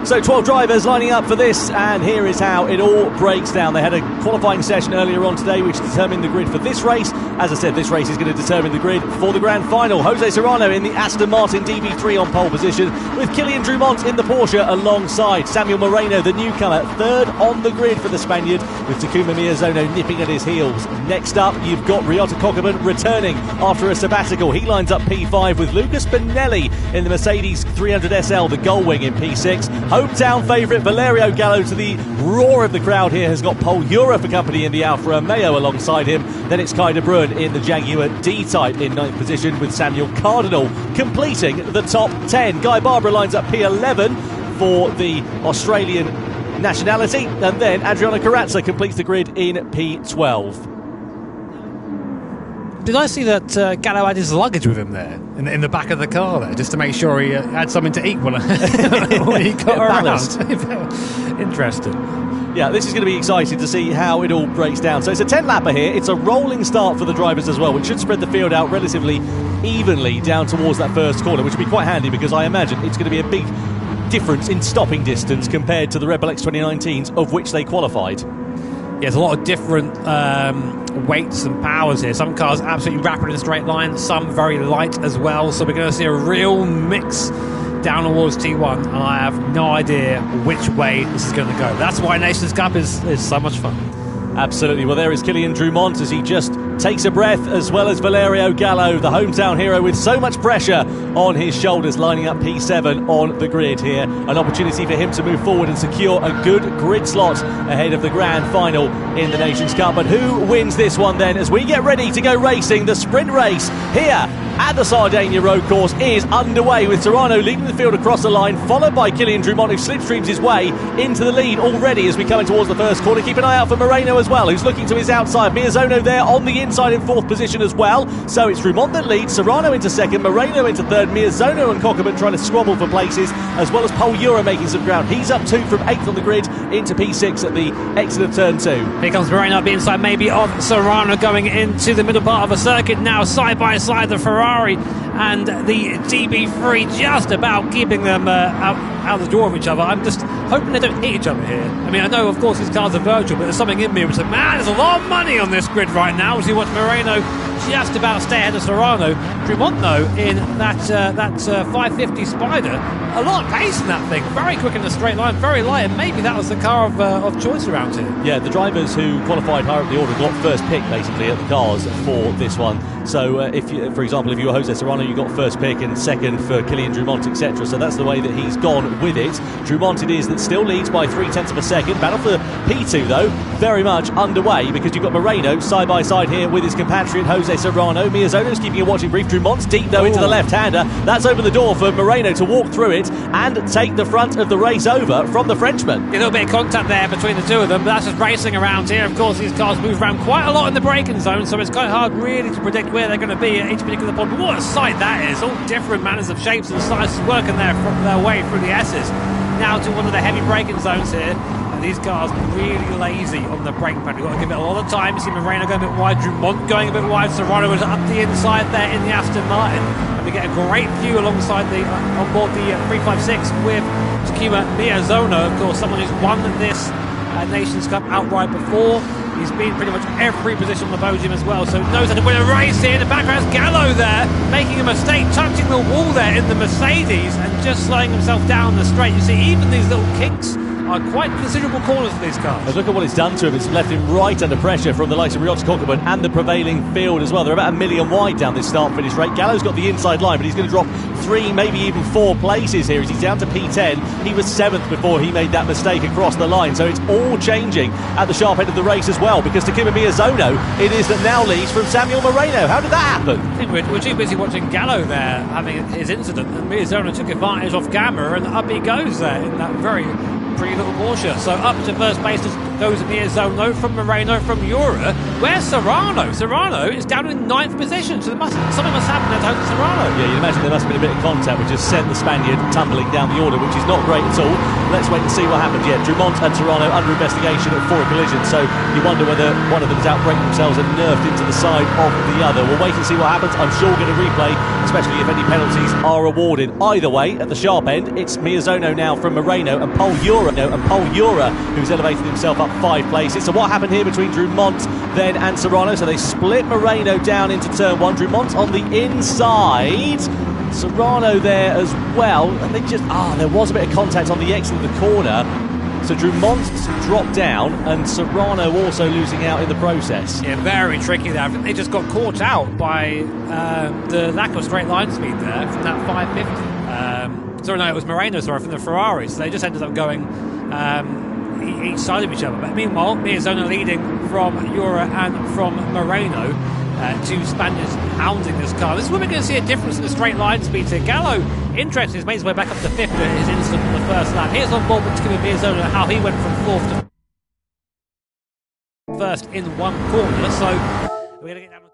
So 12 drivers lining up for this, and here is how it all breaks down. They had a qualifying session earlier on today which determined the grid for this race. As I said, this race is going to determine the grid for the grand final. Jose Serrano in the Aston Martin DB3 on pole position, with Kylian Drumont in the Porsche alongside. Samuel Moreno, the newcomer, third on the grid for the Spaniard, with Takuma Miyazono nipping at his heels. Next up, you've got Ryota Kokkonen returning after a sabbatical. He lines up P5 with Lucas Benelli in the Mercedes 300 SL, the Gullwing in P6. Hometown favourite Valerio Gallo, to the roar of the crowd here, has got Pol Euro for company in the Alfa Romeo alongside him. Then it's Kai de Bruin in the Jaguar D-Type in 9th position, with Samuel Cardinal completing the top 10. Guy Barbara lines up P11 for the Australian nationality, and then Adriano Carrazza completes the grid in P12. Did I see that Gallo had his luggage with him there in the back of the car there, just to make sure he had something to eat when he got around? Interesting. Yeah, this is going to be exciting to see how it all breaks down. So it's a 10-lapper here. It's a rolling start for the drivers as well, which should spread the field out relatively evenly down towards that first corner, which will be quite handy because I imagine it's going to be a big difference in stopping distance compared to the Red Bull X 2019s, of which they qualified. Yeah, there's a lot of different weights and powers here. Some cars absolutely rapid in a straight line, some very light as well. So we're going to see a real mix down towards T1, and I have no idea which way this is going to go. That's why Nations Cup is so much fun. Absolutely. Well, there is Kylian Drumont as he just takes a breath, as well as Valerio Gallo, the hometown hero, with so much pressure on his shoulders, lining up P7 on the grid here. An opportunity for him to move forward and secure a good grid slot ahead of the grand final in the Nations Cup. But who wins this one then, as we get ready to go racing? The sprint race here at the Sardinia road course is underway, with Serrano leading the field across the line, followed by Kylian Drumont, who slipstreams his way into the lead already as we come in towards the first corner. Keep an eye out for Moreno as well, who's looking to his outside. Miyazono there on the inside in 4th position as well. So it's Drumont that leads, Serrano into 2nd, Moreno into 3rd, Miyazono and Kokkonen trying to squabble for places, as well as Pol Euro making some ground. He's up 2 from 8th on the grid into P6 at the exit of turn 2. Here comes Moreno up the inside, maybe of Serrano, going into the middle part of a circuit now, side by side, the Ferrari and the DB3 just about keeping them out the door of each other. I'm just hoping they don't hit each other here. I mean, I know, of course, these cars are virtual, but there's something in me which says, man, there's a lot of money on this grid right now. As you watch Moreno just about stay ahead of Serrano. Drumont, though, in that 550 Spider, a lot of pace in that thing. Very quick in the straight line, very light, and maybe that was the car of choice around here. Yeah, the drivers who qualified higher up the order got first pick, basically, at the cars for this one. So, if you, for example, if you were Jose Serrano, you got first pick and second for Kylian Drumont, etc. So that's the way that he's gone with it. Drumont it is that still leads by 0.3 of a second. Battle for P2, though, very much underway, because you've got Moreno side by side here with his compatriot Jose Serrano. Miyazono's keeping a watching brief. Drumont's deep, though, into the left-hander. That's opened the door for Moreno to walk through it and take the front of the race over from the Frenchman. A little bit of contact there between the two of them, but that's just racing around here. Of course, these cars move around quite a lot in the braking zone, so it's quite hard really to predict where they're going to be at each particular point. But what a sight that is! All different manners of shapes and sizes working their way through the S's. Now to one of the heavy braking zones here. And these cars really lazy on the brake pad. We've got to give it a lot of time. You see Moreno going a bit wide, Drumont going a bit wide, Serrano was up the inside there in the Aston Martin. And we get a great view alongside on board the 356 with Takuma Miyazono, of course, someone who's won this Nations Cup outright before. He's been pretty much every position on the podium as well, so knows how to win a race here. In the background's Gallo there, making a mistake, touching the wall there in the Mercedes and just slowing himself down the straight. You see, even these little kinks are quite considerable corners for these cars. And look at what it's done to him. It's left him right under pressure from the likes of Ryota Kokkonen and the prevailing field as well. They're about 1 million wide down this start-finish rate. Gallo's got the inside line, but he's going to drop 3, maybe even 4 places here as he's down to P10. He was 7th before he made that mistake across the line. So it's all changing at the sharp end of the race as well, because Takuma Miyazono it is that now leads from Samuel Moreno. How did that happen? I think we're too busy watching Gallo there having his incident, and Miyazono took advantage off camera, and up he goes there in that very pretty little Porsche. So up to first place goes Miozono from Moreno from Jura. Where's Serrano? Serrano is down in 9th position, so something must happen at Jose Serrano. Yeah, you'd imagine there must have been a bit of contact which has sent the Spaniard tumbling down the order, which is not great at all. Let's wait and see what happens. Yeah, Drummond and Serrano under investigation for a collision, so you wonder whether one of them is outbreaking themselves and nerfed into the side of the other. We'll wait and see what happens. I'm sure we'll get a replay, especially if any penalties are awarded. Either way, at the sharp end, it's Miozono now from Moreno and Paul Jura, who's elevated himself up 5 places. So what happened here between Drummond then and Serrano? So they split Moreno down into turn 1. Drummond on the inside, Serrano there as well, and they just there was a bit of contact on the exit of the corner. So Drummond's dropped down and Serrano also losing out in the process. Yeah, very tricky there. I think they just got caught out by the lack of straight line speed there from that 550. Sorry, no, it was Moreno, from the Ferrari. So they just ended up going each side of each other. But meanwhile, Miozono leading from Jura and from Moreno. Two Spaniards hounding this car. This is where we're going to see a difference in the straight line speeds here. Gallo, interested, he's made his way back up to 5th at his instant on the first lap. Here's on board to give Miozono how he went from 4th to 1st in one corner. So we're going to get down to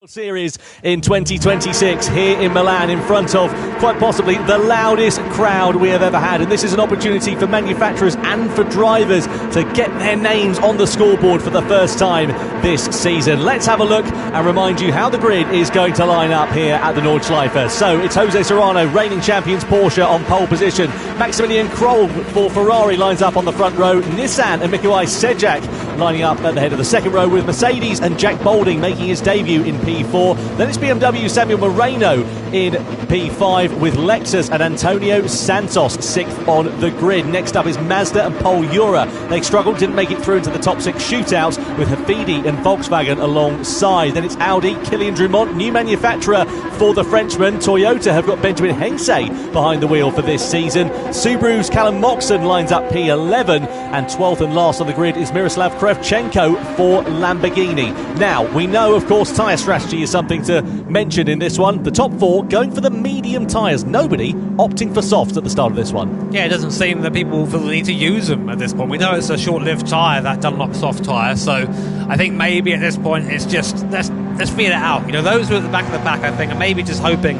Series in 2026 here in Milan, in front of quite possibly the loudest crowd we have ever had, and this is an opportunity for manufacturers and for drivers to get their names on the scoreboard for the first time this season. Let's have a look and remind you how the grid is going to line up here at the Nordschleife. So it's Jose Serrano, reigning champions Porsche, on pole position. Maximilian Kroll for Ferrari lines up on the front row. Nissan and Mikołaj Sejak lining up at the head of the second row, with Mercedes and Jack Bolding making his debut in P4. Then it's BMW Samuel Moreno in P5, with Lexus and Antonio Santos 6th on the grid. Next up is Mazda and Paul Jura. They struggled, didn't make it through into the top 6 shootouts, with Hafidi and Volkswagen alongside. Then it's Audi, Kylian Drummond, new manufacturer for the Frenchman. Toyota have got Benjamin Hengse behind the wheel for this season. Subaru's Callum Moxon lines up P11, and 12th and last on the grid is Miroslav Kravchenko for Lamborghini. Now, we know, of course, tyre strategy is something to mention in this one. The top 4 going for the medium tyres. Nobody opting for softs at the start of this one. Yeah, it doesn't seem that people feel the need to use them at this point. We know it's a short-lived tyre, that Dunlop soft tyre, so I think maybe at this point it's just let's feel it out. You know, those who are at the back of the pack, I think, are maybe just hoping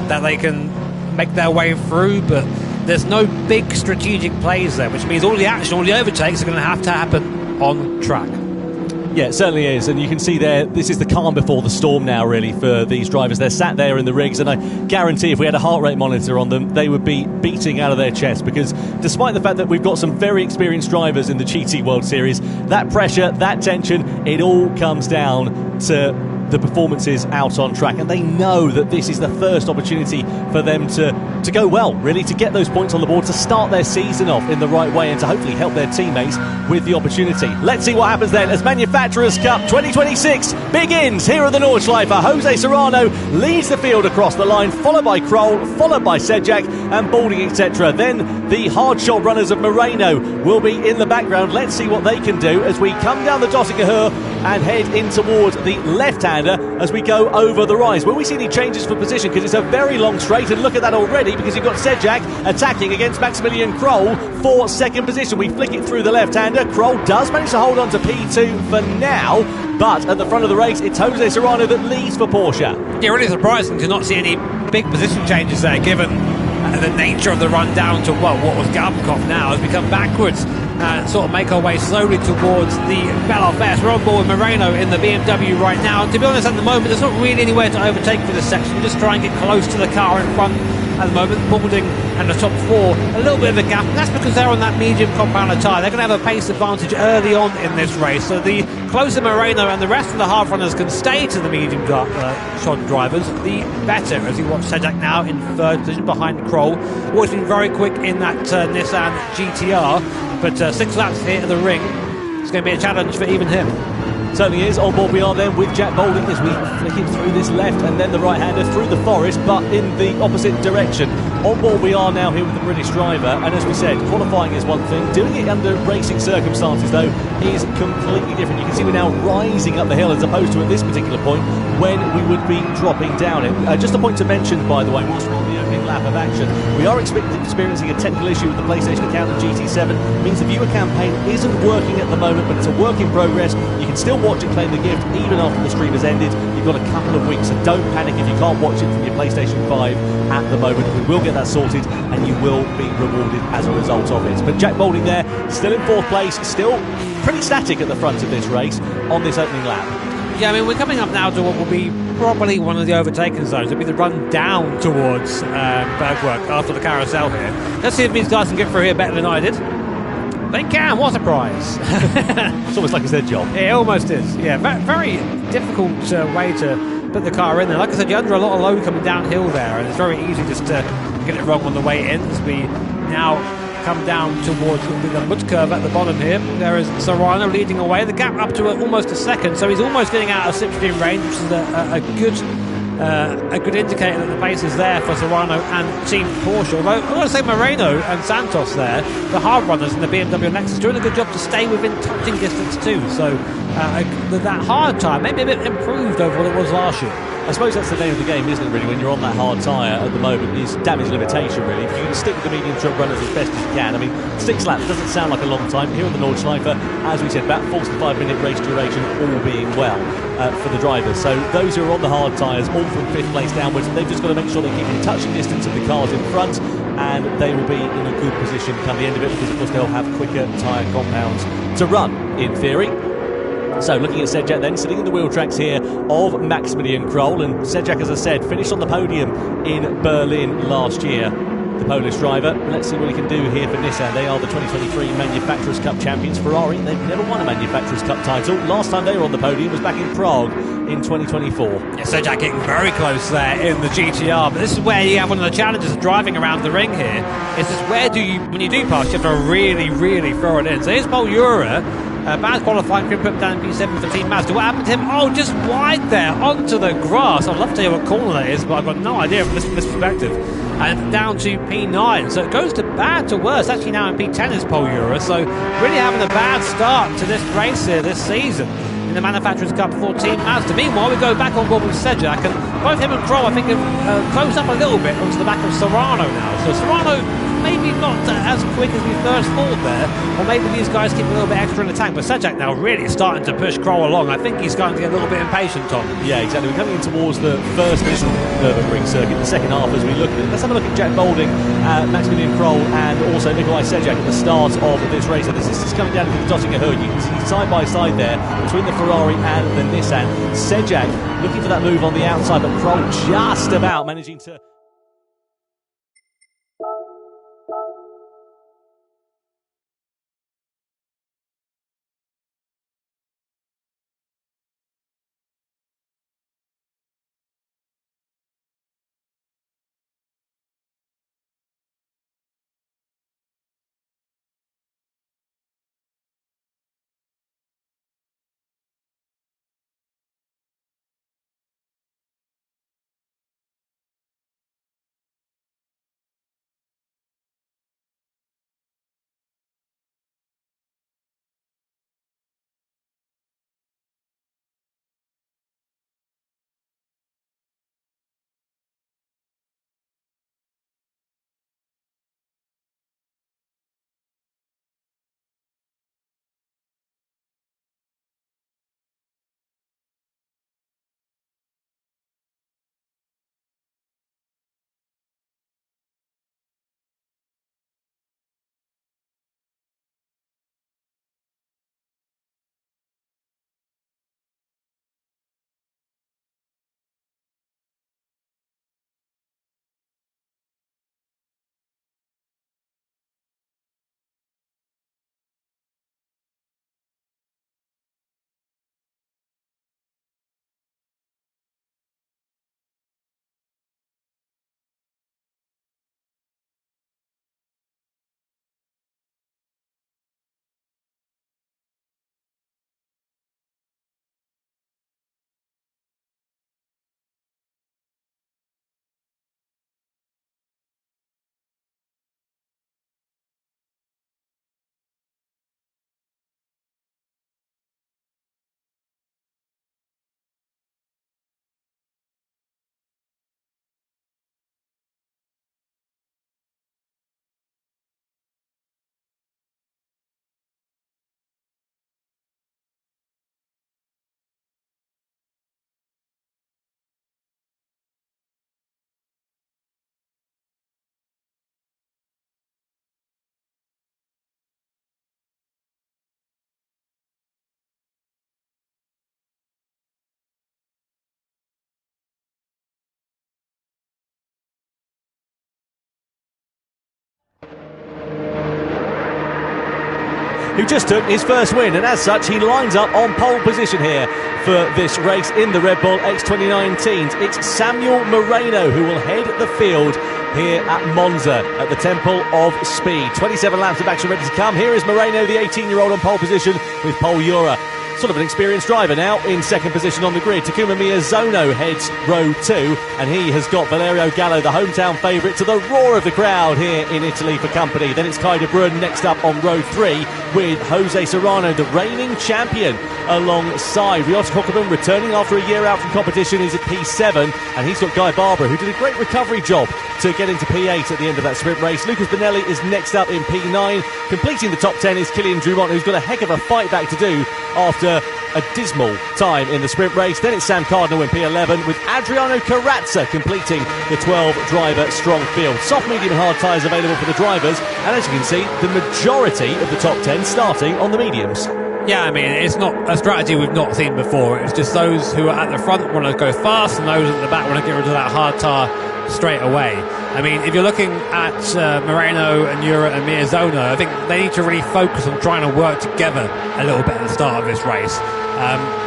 that they can make their way through, but there's no big strategic plays there, which means all the action, all the overtakes are going to have to happen on track. Yeah, it certainly is, and you can see there, this is the calm before the storm now, really, for these drivers. They're sat there in the rigs, and I guarantee if we had a heart rate monitor on them, they would be beating out of their chest, because despite the fact that we've got some very experienced drivers in the GT World Series, that pressure, that tension, it all comes down to the performances out on track, and they know that this is the first opportunity for them to go well, really, to get those points on the board, to start their season off in the right way, and to hopefully help their teammates with the opportunity. Let's see what happens then as Manufacturers Cup 2026 begins here at the Nordschleife. Jose Serrano leads the field across the line, followed by Kroll, followed by Sejak and Balding, etc. Then the hard shot runners of Moreno will be in the background. Let's see what they can do as we come down the Dottinger and head in towards the left-hander as we go over the rise. Will we see any changes for position? Because it's a very long straight, and look at that already, because you've got Sejak attacking against Maximilian Kroll for second position. We flick it through the left-hander. Kroll does manage to hold on to P2 for now, but at the front of the race, it's Jose Serrano that leads for Porsche. Yeah, really surprising to not see any big position changes there, given the nature of the run down to, well, what was Galbenkopf now has become backwards and sort of make our way slowly towards the Bellafest. We're on board with Moreno in the BMW right now, and to be honest, at the moment there's not really anywhere to overtake for this section. Just try and get close to the car in front at the moment. Balding and the top 4, a little bit of a gap, and that's because they're on that medium compounder tyre. They're going to have a pace advantage early on in this race, so the closer Moreno and the rest of the hard runners can stay to the medium shod drivers, the better, as you watch Sejak now in 3rd position behind Kroll, working very quick in that Nissan GTR, but 6 laps here at the ring. It's going to be a challenge for even him. Certainly is. On board we are then with Jack Bolding as we flick it through this left and then the right-hander through the forest, but in the opposite direction. on board we are now here with the British driver, and as we said, qualifying is one thing. Doing it under racing circumstances, though, is completely different. You can see we're now rising up the hill as opposed to at this particular point when we would be dropping down it. Just a point to mention, by the way, whilst we're on the opening lap of action, we are experiencing a technical issue with the PlayStation account of GT7. It means the viewer campaign isn't working at the moment, but it's a work in progress. You can still watch it, claim the gift, even after the stream has ended. You've got a couple of weeks, so don't panic if you can't watch it from your PlayStation 5 at the moment. We will get that sorted, and you will be rewarded as a result of it. But Jack Balding there, still in 4th place, still pretty static at the front of this race on this opening lap. Yeah, I mean, we're coming up now to what will be probably one of the overtaken zones. It'll be the run down towards Bergwerk after the carousel here. Let's see if these guys can get through here better than I did. They can, what a surprise. It's almost like it's their job. It almost is, yeah. Very difficult way to put the car in there. Like I said, you're under a lot of load coming downhill there, and it's very easy just to get it wrong on the way in as we now come down towards the mud curve at the bottom here. There is Serrano leading away. The gap up to almost a second, so he's almost getting out of slipstream range, which is a good indicator that the pace is there for Serrano and Team Porsche. Although I've got to say Moreno and Santos there, the hard runners in the BMW and Lexus, doing a good job to stay within touching distance too. So that hard tyre maybe a bit improved over what it was last year. I suppose that's the name of the game, isn't it, really, when you're on that hard tyre at the moment, is damage limitation, really. If you can stick with the medium truck runners as best as you can. I mean, 6 laps doesn't sound like a long time. Here on the Nordschleife, as we said, about 45-minute race duration, all being well for the drivers. So those who are on the hard tyres, all from 5th place downwards, they've just got to make sure they keep in touching distance of the cars in front, and they will be in a good position come the end of it, because, of course, they'll have quicker tyre compounds to run, in theory. So looking at Sedjak then, sitting in the wheel tracks here of Maximilian Krol, and Sedjak, as I said, finished on the podium in Berlin last year, the Polish driver. Let's see what he can do here for Nissan. They are the 2023 Manufacturers' Cup champions. Ferrari, they've never won a Manufacturers' Cup title. Last time they were on the podium was back in Prague in 2024. Yeah, Sedjak getting very close there in the GTR, but this is where you have one of the challenges of driving around the ring here. Is just where do you, when you do pass, you have to really, really throw it in. So here's Paul Ura. Bad qualifying, couldn't put him down in P7 for Team Mazda. What happened to him? Oh, just wide there onto the grass. I'd love to hear what corner that is, but I've got no idea from this perspective. And down to P9. So it goes to bad to worse. Actually now in P10 is Paul Ura. So really having a bad start to this race here this season in the Manufacturers' Cup for Team Mazda. Meanwhile, we go back on board with Sedjak, and both him and Krol, I think, have closed up a little bit onto the back of Serrano now. So Serrano maybe not as quick as we first thought there, or maybe these guys keep a little bit extra in the tank, but Sedjak now really starting to push Krol along. I think he's starting to get a little bit impatient, Tom. Yeah, exactly. We're coming in towards the first initial Nürburgring circuit, the second half as we look at it. Let's have a look at Jack Balding, Maximilian Krol, and also Nikolai Sedjak at the start of this race. And this is coming down to the Dottinger Hood. You can see side by side there between the Ferrari and the Nissan. Sedjak looking for that move on the outside, but Krol just about managing to who just took his first win, and as such he lines up on pole position here for this race in the Red Bull X2019. It's Samuel Moreno who will head the field here at Monza at the Temple of Speed. 27 laps of action ready to come. Here is Moreno, the 18-year-old, on pole position with Pol Ura. Sort of an experienced driver now in second position on the grid. Takuma Miyazono heads row 2, and he has got Valerio Gallo, the hometown favourite, to the roar of the crowd here in Italy for company. Then it's Kai de Bruyne next up on row 3 with Jose Serrano, the reigning champion, alongside. Ryota Hokuban, returning after a year out from competition, is at P7, and he's got Guy Barbara, who did a great recovery job to get into P8 at the end of that sprint race. Lucas Bonelli is next up in P9. Completing the top 10 is Kylian Drumont, who's got a heck of a fight back to do after a dismal time in the sprint race. Then it's Sam Cardinal in P11 with Adriano Carrazza completing the 12-driver strong field. Soft, medium and hard tyres available for the drivers, and as you can see, the majority of the top 10 starting on the mediums. Yeah, I mean, it's not a strategy we've not seen before. It's just those who are at the front want to go fast, and those at the back want to get rid of that hard tyre straight away. I mean, if you're looking at Moreno and Ura and Miyazono, I think they need to really focus on trying to work together a little bit at the start of this race,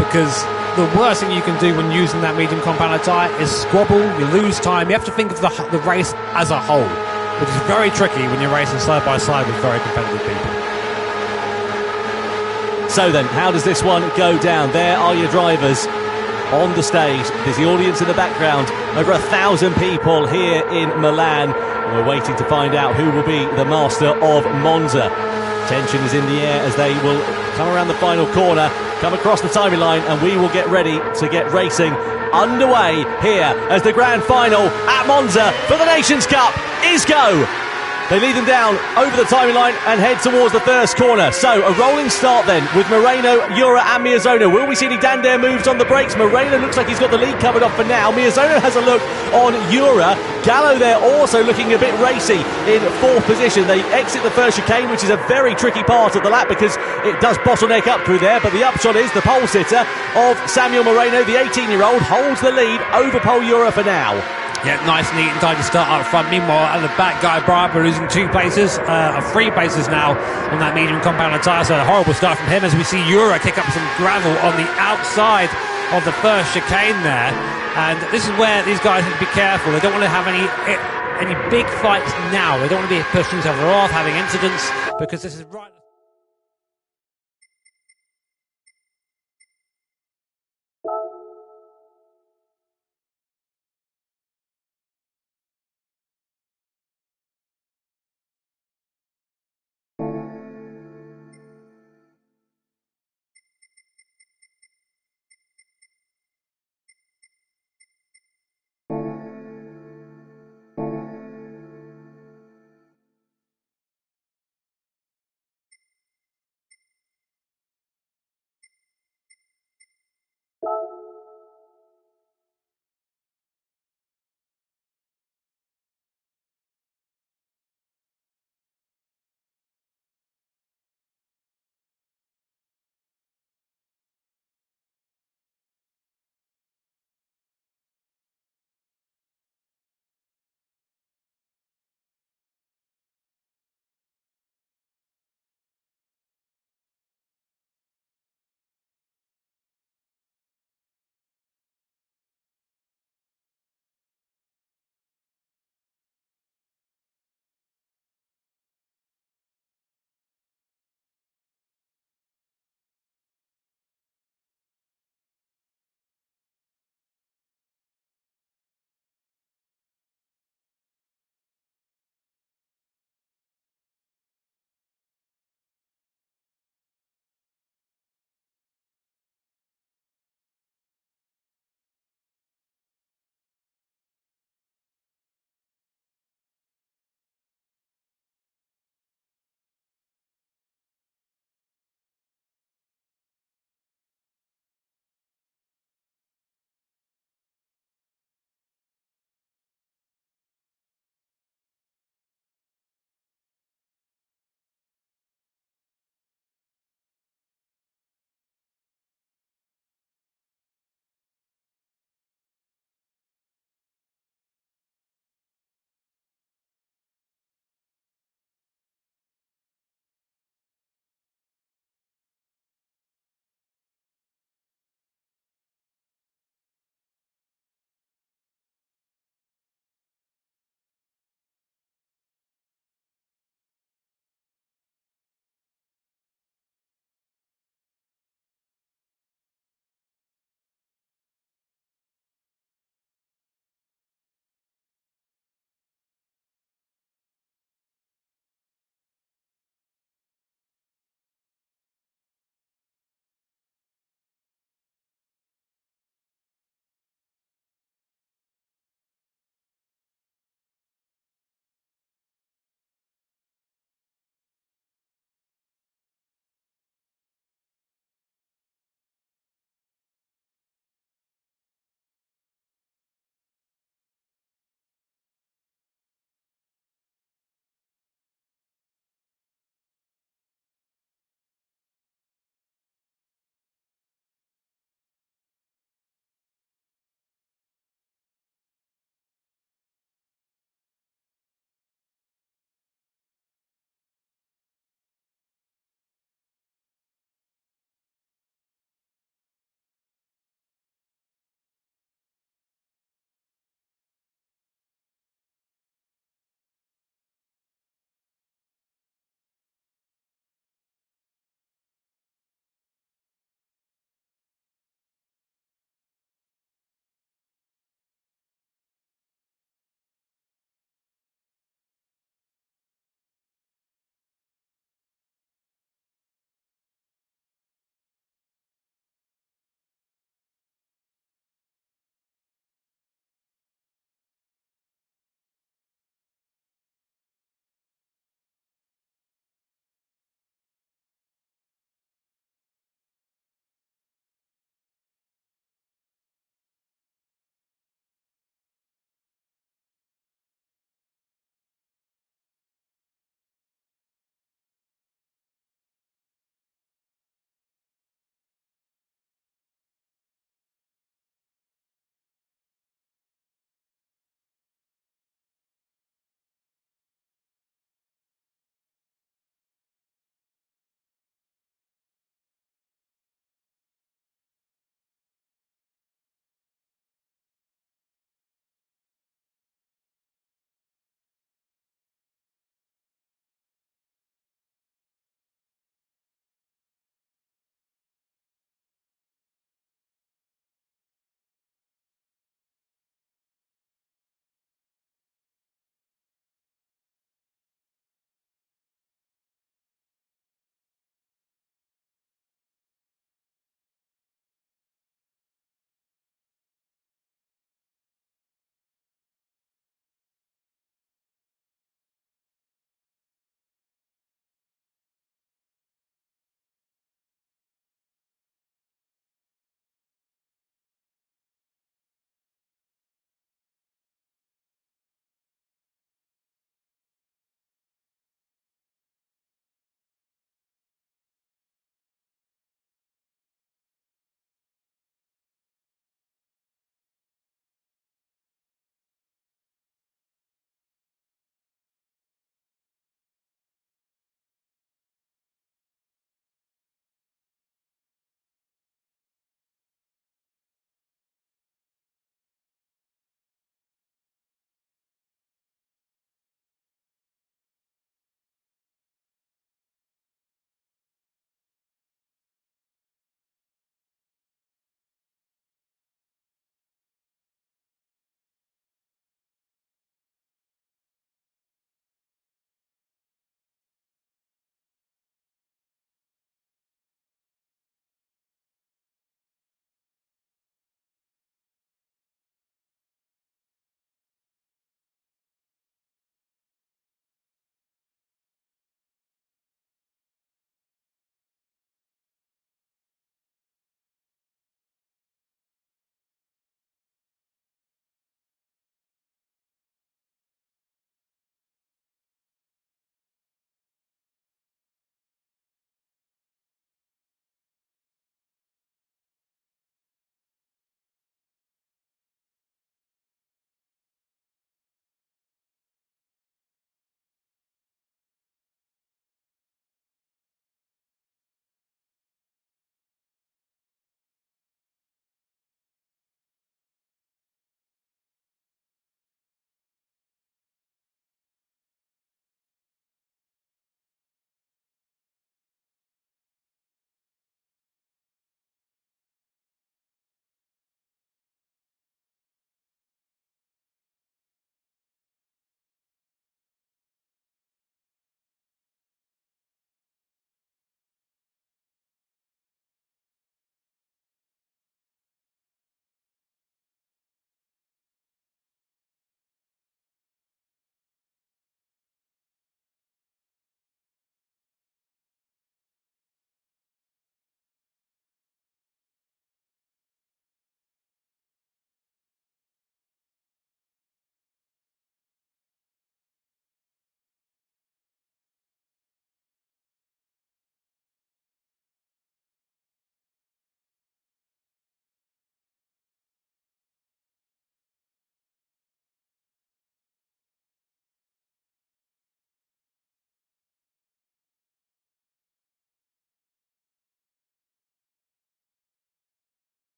because the worst thing you can do when using that medium compound tyre is squabble. You lose time. You have to think of the race as a whole, which is very tricky when you're racing side by side with very competitive people. So then, how does this one go down? There are your drivers on the stage. There's the audience in the background. Over 1,000 people here in Milan. And we're waiting to find out who will be the master of Monza. Tension is in the air as they will come around the final corner, come across the timing line, and we will get ready to get racing underway here as the grand final at Monza for the Nations Cup is go. They lead them down over the timing line and head towards the first corner. So a rolling start then with Moreno, Ura and Miyazono. Will we see any Dander moves on the brakes? Moreno looks like he's got the lead covered off for now. Miyazono has a look on Ura. Gallo there also looking a bit racy in fourth position. They exit the first chicane, which is a very tricky part of the lap because it does bottleneck up through there. But the upshot is the pole sitter of Samuel Moreno, the 18-year-old, holds the lead over Pol Ura for now. Yeah, nice, neat and tidy start up front. Meanwhile, at the back, Guy Barbara losing 2 places, 3 places now on that medium compound tyre. So a horrible start from him as we see Ura kick up some gravel on the outside of the first chicane there. And this is where these guys need to be careful. They don't want to have any big fights now. They don't want to be pushing each other off, having incidents, because this is right.